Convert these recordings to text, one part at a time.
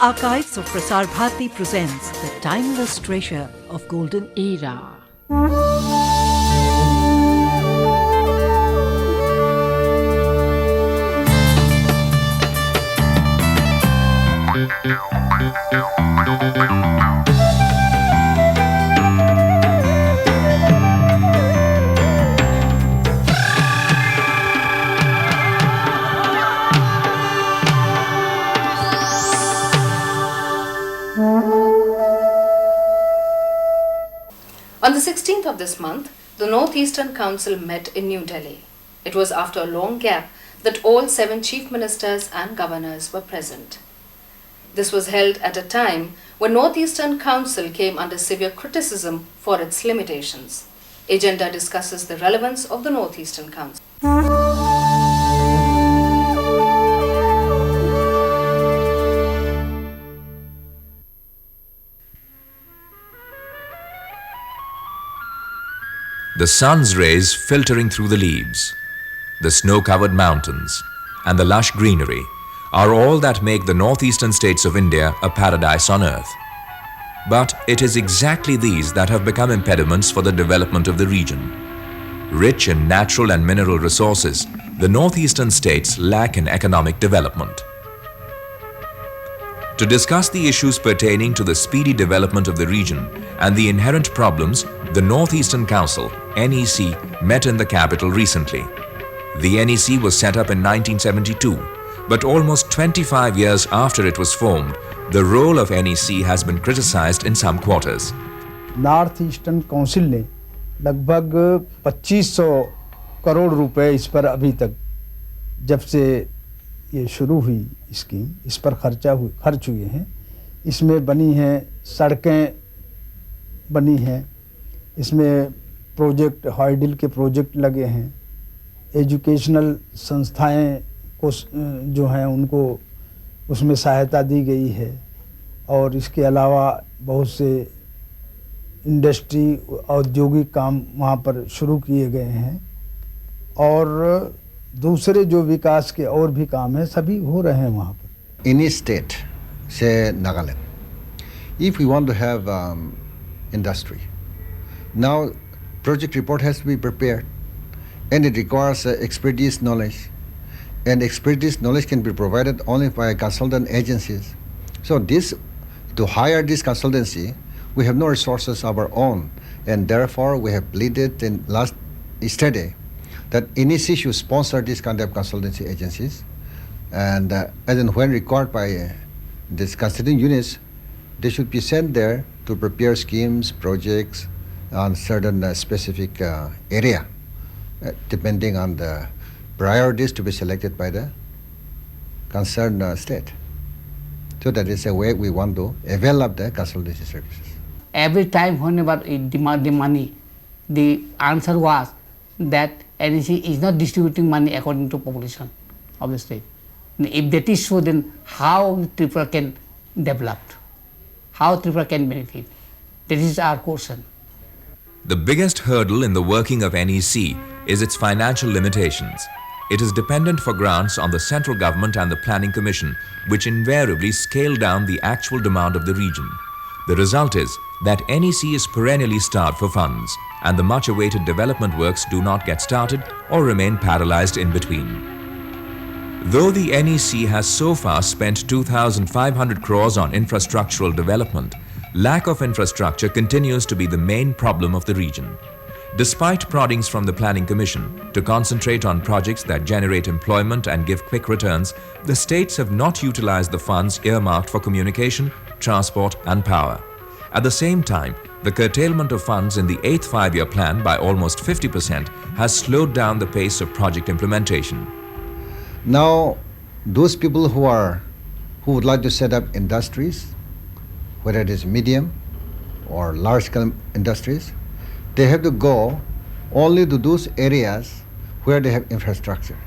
Archives of Prasar Bharati presents the timeless treasure of golden era. On the 16th of this month, the Northeastern Council met in New Delhi. It was after a long gap that all 7 chief ministers and governors were present. This was held at a time when Northeastern Council came under severe criticism for its limitations. Agenda discusses the relevance of the Northeastern Council. The sun's rays filtering through the leaves, the snow-covered mountains, and the lush greenery are all that make the northeastern states of India a paradise on earth. But it is exactly these that have become impediments for the development of the region. Rich in natural and mineral resources, the northeastern states lack in economic development. To discuss the issues pertaining to the speedy development of the region and the inherent problems, the Northeastern Council, NEC, met in the capital recently. The NEC was set up in 1972, but almost 25 years after it was formed, the role of NEC has been criticized in some quarters. North eastern council ने लगभग 2500 करोड़ रुपए इस पर अभी तक जब से ये शुरू हुई स्कीम इस पर खर्च हुए हैं। इसमें बनी हैं सड़कें बनी हैं, इसमें प्रोजेक्ट हाइडिल के प्रोजेक्ट लगे हैं, एजुकेशनल संस्थाएं को जो हैं उनको उसमें सहायता दी गई है और इसके अलावा बहुत से इंडस्ट्री औद्योगिक काम वहाँ पर शुरू किए गए हैं और दूसरे जो विकास के और भी काम हैं सभी हो रहे हैं वहाँ पर। Any state, say Nagaland, if we want to have industry, now project report has to be prepared and it requires expertise knowledge, and expertise knowledge can be provided only by consultant agencies. So to hire this consultancy, we have no resources of our own, and therefore we have pleaded in yesterday that NEC should sponsor this kind of consultancy agencies, and as and when required by these constituting units, they should be sent there to prepare schemes, projects on certain specific area, depending on the priorities to be selected by the concerned state. So that is a way we want to avail of the consultancy services. Every time whenever it demand the money, the answer was that NEC is not distributing money according to population of the state. If that is so, then how Tripura can develop? How Tripura can benefit? That is our question. The biggest hurdle in the working of NEC is its financial limitations. It is dependent for grants on the central government and the Planning Commission, which invariably scale down the actual demand of the region. The result is that NEC is perennially starved for funds, and the much-awaited development works do not get started or remain paralyzed in between. Though the NEC has so far spent 2,500 crores on infrastructural development, lack of infrastructure continues to be the main problem of the region. Despite proddings from the Planning Commission to concentrate on projects that generate employment and give quick returns, the states have not utilized the funds earmarked for communication, transport and power. At the same time, the curtailment of funds in the 8th five-year plan by almost 50% has slowed down the pace of project implementation. Now, those people who would like to set up industries, whether it is medium or large-scale industries, they have to go only to those areas where they have infrastructure,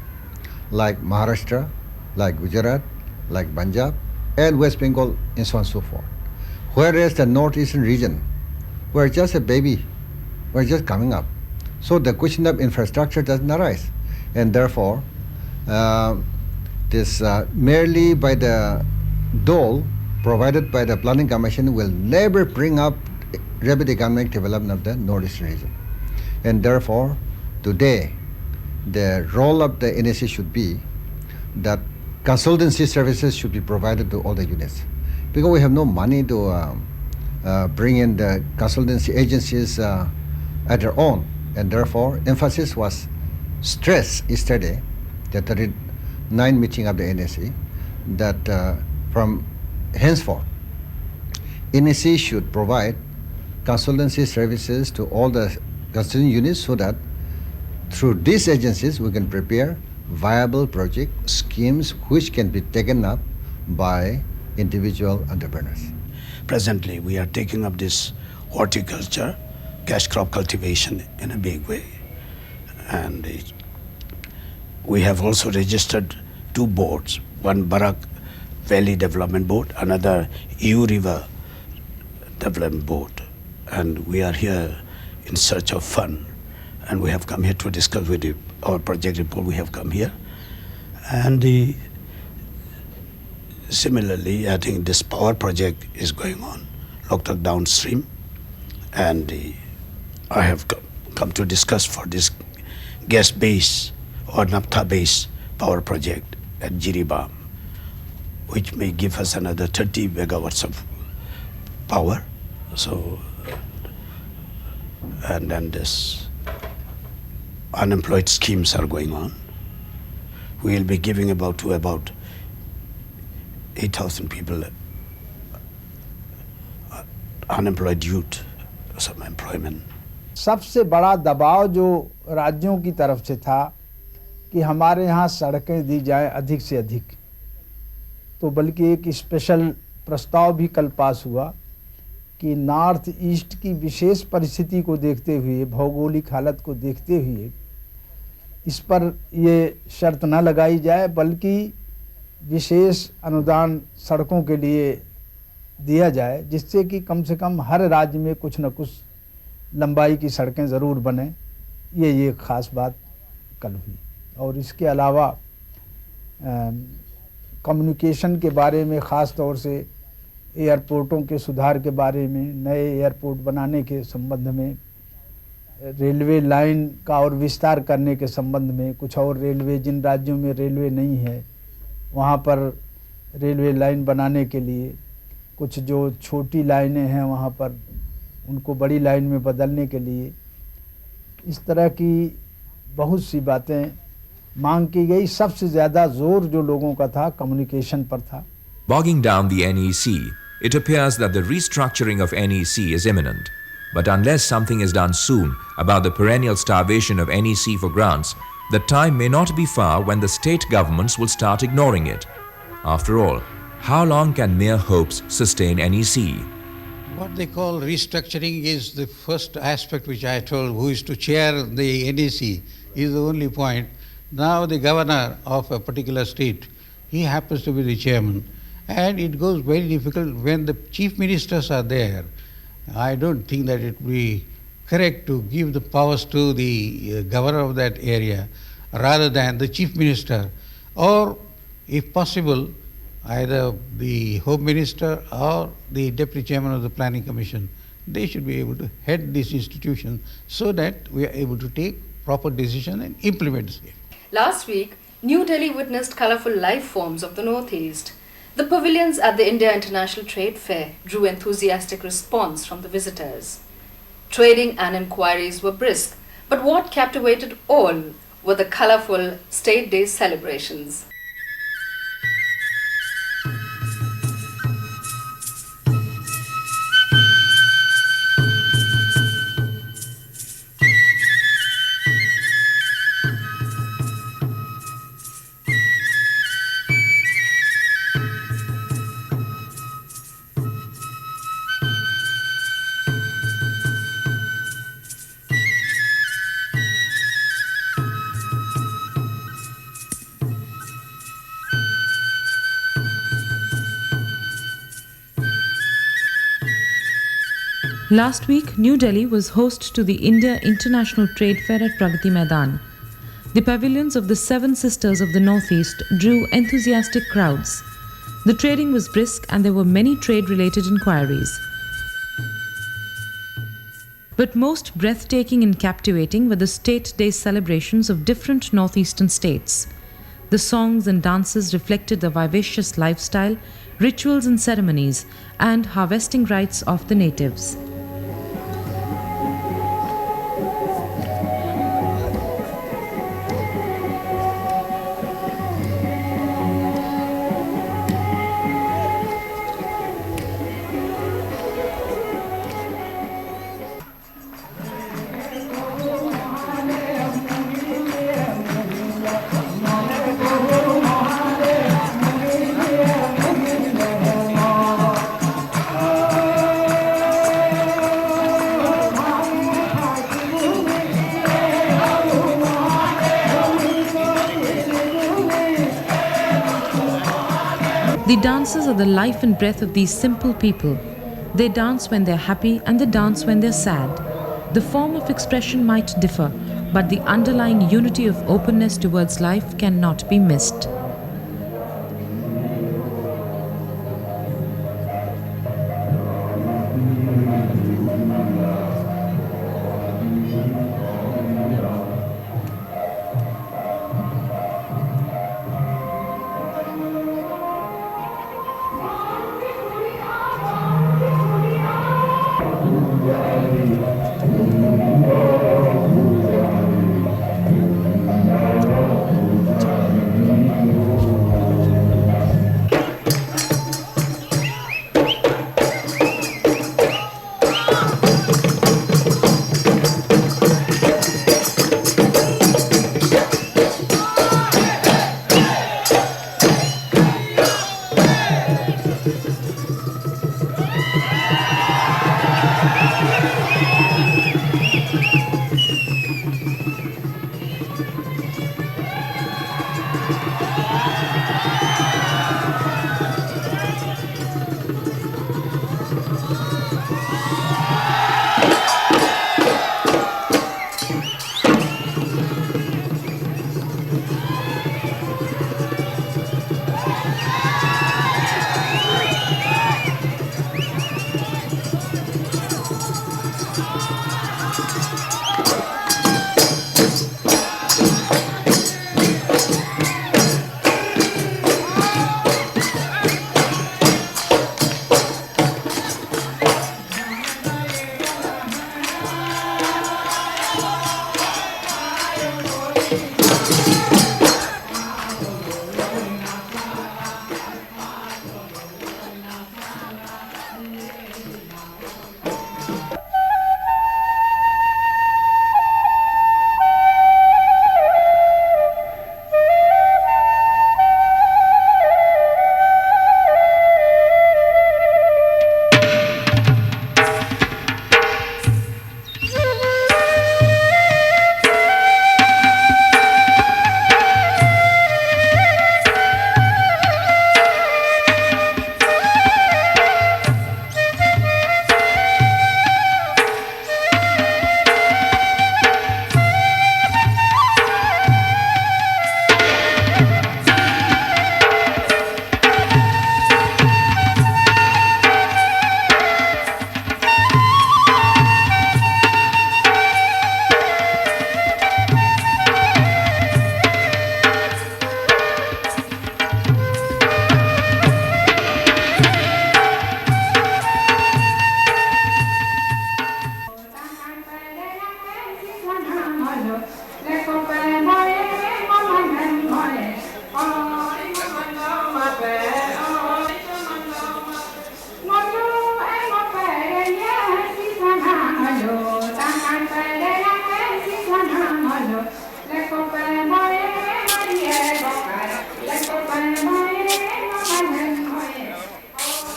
like Maharashtra, like Gujarat, like Punjab, and West Bengal, and so on and so forth. Whereas the northeastern region, we're just a baby, we're just coming up. So the question of infrastructure doesn't arise, and therefore this merely by the dole provided by the Planning Commission will never bring up rapid economic development of the Northeastern region. And therefore, today, the role of the NSC should be that consultancy services should be provided to all the units. Because we have no money to bring in the consultancy agencies at their own. And therefore, emphasis was stressed yesterday, the 39th meeting of the NSC, that from henceforth, NSC should provide consultancy services to all the constituent units so that through these agencies we can prepare viable project schemes which can be taken up by individual entrepreneurs. Presently, we are taking up this horticulture, cash crop cultivation in a big way. And we have also registered 2 boards, one Barak Valley Development Board, another EU River Development Board. And we are here in search of fund. And we have come here to discuss with you our project report. We have come here. And similarly, I think this power project is going on, Loktak downstream. And I have come to discuss for this gas base or naphtha base power project at Jiribam, which may give us another 30 megawatts of power. So, and then this unemployed schemes are going on. We will be giving about 8,000 people unemployed youth some employment. सबसे बड़ा दबाव जो राज्यों की तरफ से था कि हमारे यहाँ सड़कें दी जाएं अधिक से अधिक, तो बल्कि एक स्पेशल प्रस्ताव भी कल पास हुआ कि नॉर्थ ईस्ट की विशेष परिस्थिति को देखते हुए, भौगोलिक हालत को देखते हुए इस पर ये शर्त न लगाई जाए, बल्कि विशेष अनुदान सड़कों के लिए दिया जाए, जिससे कि कम से कम हर राज्य में कुछ न कुछ लंबाई की सड़कें ज़रूर बने। ये ख़ास बात कल हुई। और इसके अलावा कम्युनिकेशन के बारे में, ख़ास तौर से एयरपोर्टों के सुधार के बारे में, नए एयरपोर्ट बनाने के संबंध में, रेलवे लाइन का और विस्तार करने के संबंध में, कुछ और रेलवे जिन राज्यों में रेलवे नहीं है वहाँ पर रेलवे लाइन बनाने के लिए, कुछ जो छोटी लाइनें हैं वहाँ पर उनको बड़ी लाइन में बदलने के लिए, इस तरह की बहुत सी बातें मांग की गई। सबसे ज़्यादा जोर जो लोगों का था कम्युनिकेशन पर था। Bogging down the NEC, it appears that the restructuring of NEC is imminent. But unless something is done soon about the perennial starvation of NEC for grants, the time may not be far when the state governments will start ignoring it. After all, how long can mere hopes sustain NEC? What they call restructuring is the first aspect which I told. Who is to chair the NEC is the only point. Now the governor of a particular state, he happens to be the chairman, and it goes very difficult when the chief ministers are there. I don't think that it would be correct to give the powers to the governor of that area rather than the chief minister, or if possible either the home minister or the deputy chairman of the planning commission. They should be able to head this institution so that we are able to take proper decision and implement the same. Last week, New Delhi witnessed colourful life forms of the Northeast. The pavilions at the India International Trade Fair drew enthusiastic response from the visitors. Trading and inquiries were brisk, but what captivated all were the colourful State Day celebrations. Last week, New Delhi was host to the India International Trade Fair at Pragati Maidan. The pavilions of the 7 sisters of the Northeast drew enthusiastic crowds. The trading was brisk and there were many trade-related inquiries. But most breathtaking and captivating were the State Day celebrations of different northeastern states. The songs and dances reflected the vivacious lifestyle, rituals and ceremonies, and harvesting rites of the natives. The dances are the life and breath of these simple people. They dance when they're happy and they dance when they're sad. The form of expression might differ, but the underlying unity of openness towards life cannot be missed.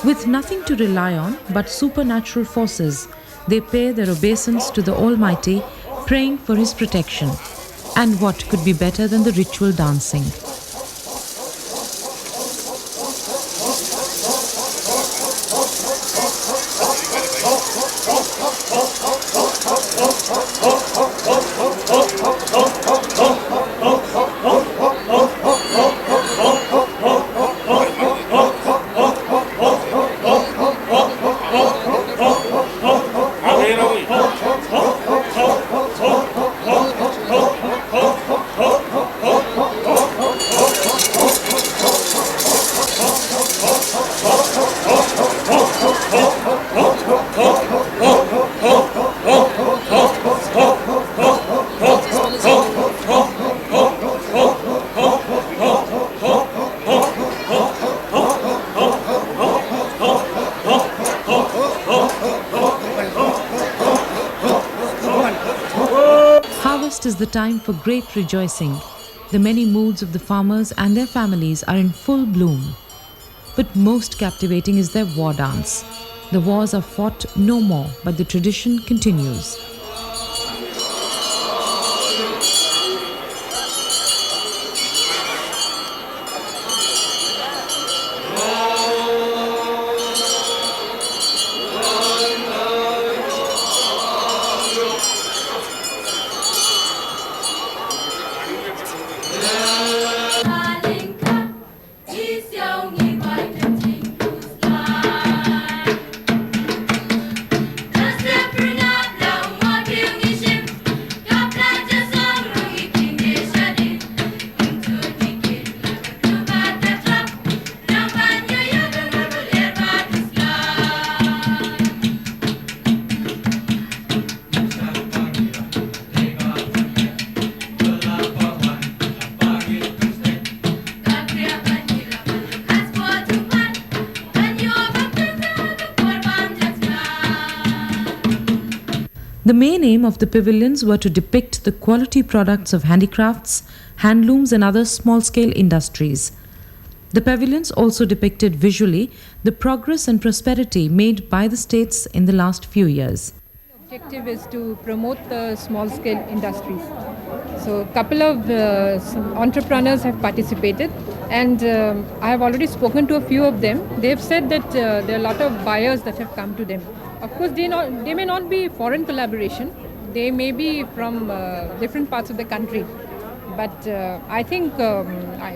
With nothing to rely on but supernatural forces, they pay their obeisance to the Almighty, praying for His protection. And what could be better than the ritual dancing? is the time for great rejoicing. The many moods of the farmers and their families are in full bloom. But most captivating is their war dance. The wars are fought no more, but the tradition continues. The main aim of the pavilions were to depict the quality products of handicrafts, handlooms and other small-scale industries. The pavilions also depicted visually the progress and prosperity made by the states in the last few years. The objective is to promote the small-scale industries. So a couple of entrepreneurs have participated, and I have already spoken to a few of them. They have said that there are a lot of buyers that have come to them. Of course, they may not be foreign collaboration. They may be from different parts of the country. But I think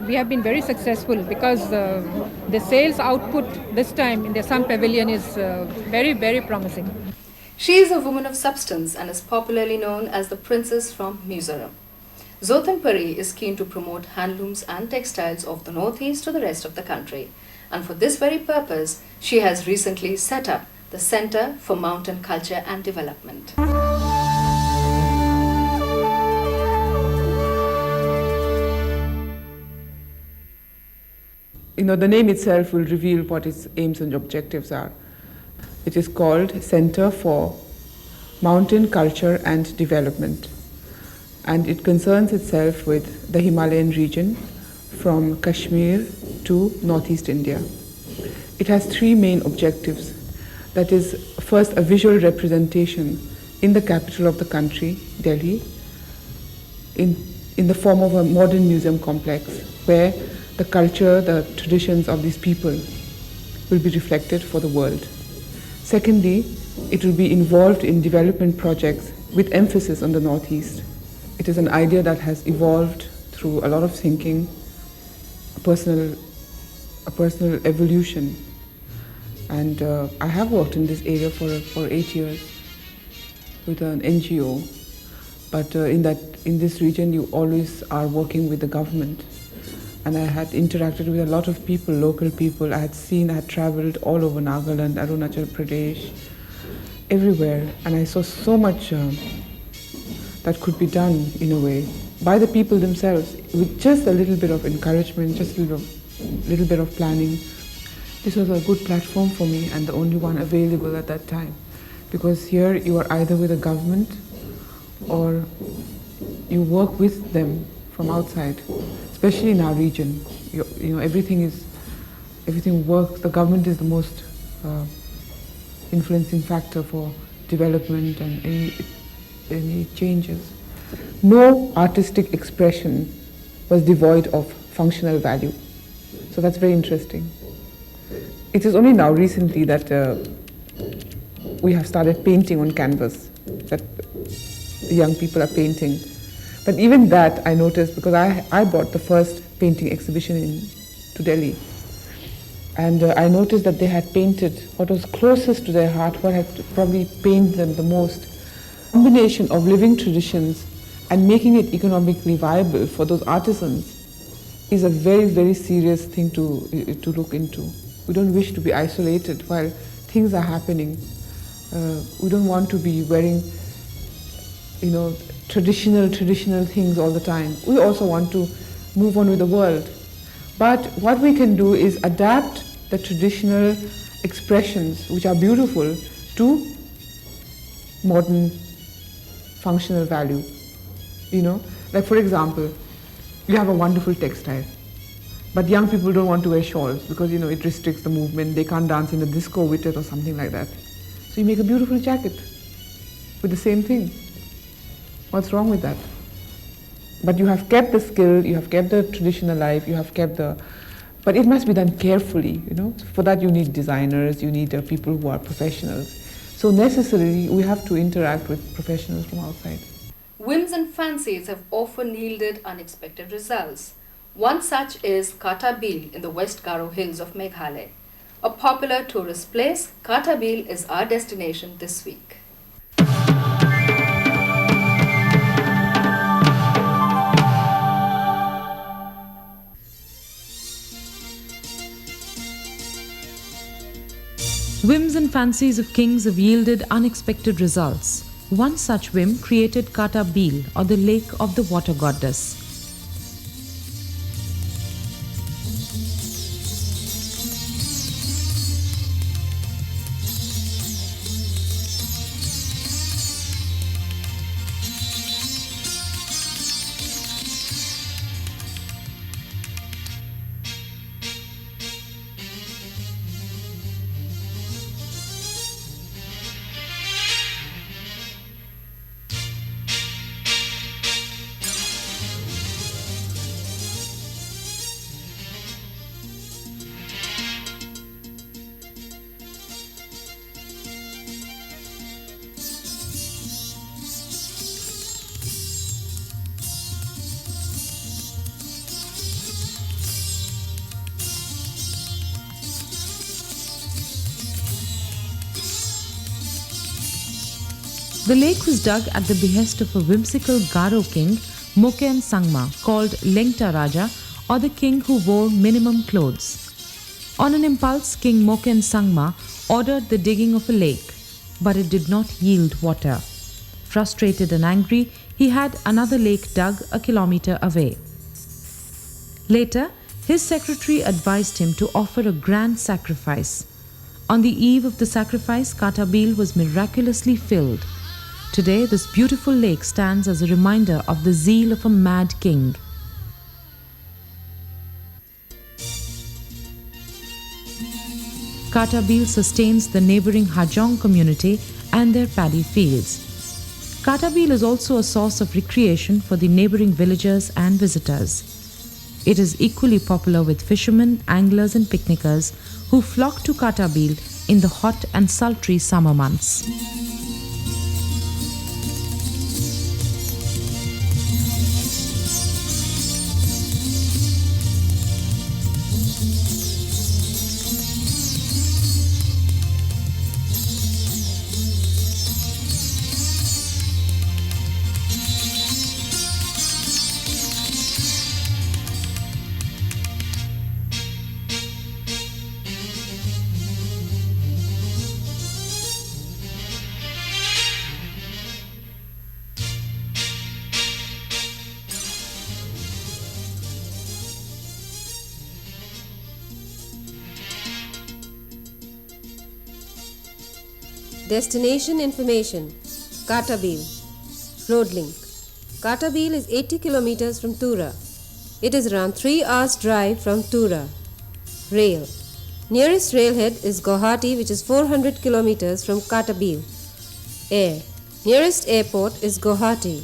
we have been very successful because the sales output this time in the Assam Pavilion is very, very promising. She is a woman of substance and is popularly known as the Princess from Mizoram. Zothanpari is keen to promote handlooms and textiles of the Northeast to the rest of the country. And for this very purpose, she has recently set up the Center for Mountain Culture and Development. The name itself will reveal what its aims and objectives are. It is called Center for Mountain Culture and Development, and it concerns itself with the Himalayan region from Kashmir to Northeast India. It has three main objectives. That is, first, a visual representation in the capital of the country, Delhi, in the form of a modern museum complex where the culture, the traditions of these people will be reflected for the world. Secondly, it will be involved in development projects with emphasis on the Northeast. It is an idea that has evolved through a lot of thinking, a personal evolution. And I have worked in this area for 8 years with an NGO. But in this region, you always are working with the government. And I had interacted with a lot of people, local people. I had traveled all over Nagaland, Arunachal Pradesh, everywhere. And I saw so much that could be done in a way by the people themselves with just a little bit of encouragement, just a little bit of planning. This was a good platform for me and the only one available at that time. Because here you are either with the government or you work with them from outside, especially in our region. Everything works. The government is the most influencing factor for development and any changes. No artistic expression was devoid of functional value. So that's very interesting. It is only now recently that we have started painting on canvas, that the young people are painting. But even that I noticed because I brought the first painting exhibition to Delhi. And I noticed that they had painted what was closest to their heart, what had probably pained them the most. Combination of living traditions and making it economically viable for those artisans is a very, very serious thing to look into. We don't wish to be isolated while things are happening. We don't want to be wearing, traditional things all the time. We also want to move on with the world. But what we can do is adapt the traditional expressions, which are beautiful, to modern functional value. Like for example, you have a wonderful textile, but young people don't want to wear shawls because it restricts the movement. They can't dance in a disco with it or something like that. So you make a beautiful jacket with the same thing. What's wrong with that? But you have kept the skill, you have kept the tradition alive, you have kept the... But it must be done carefully, For that you need designers, you need people who are professionals. So necessarily we have to interact with professionals from outside. Whims and fancies have often yielded unexpected results. One such is Kata Beel in the West Garo hills of Meghalaya. A popular tourist place, Kata Beel is our destination this week. Whims and fancies of kings have yielded unexpected results. One such whim created Kata Beel, or the lake of the water goddess. The lake was dug at the behest of a whimsical Garo king, Moken Sangma, called Lengta Raja, or the king who wore minimum clothes. On an impulse, King Moken Sangma ordered the digging of a lake, but it did not yield water. Frustrated and angry, he had another lake dug a kilometer away. Later, his secretary advised him to offer a grand sacrifice. On the eve of the sacrifice, Kata Beel was miraculously filled. Today, this beautiful lake stands as a reminder of the zeal of a mad king. Kata Beel sustains the neighboring Hajong community and their paddy fields. Kata Beel is also a source of recreation for the neighboring villagers and visitors. It is equally popular with fishermen, anglers and picnickers who flock to Kata Beel in the hot and sultry summer months. Destination information: Katabil. Road link: Katabil is 80 kilometers from Tura. It is around 3 hours drive from Tura. Rail: nearest railhead is Guwahati, which is 400 kilometers from Katabil. Air: nearest airport is Guwahati.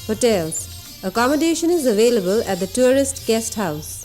Hotels: accommodation is available at the tourist guest house.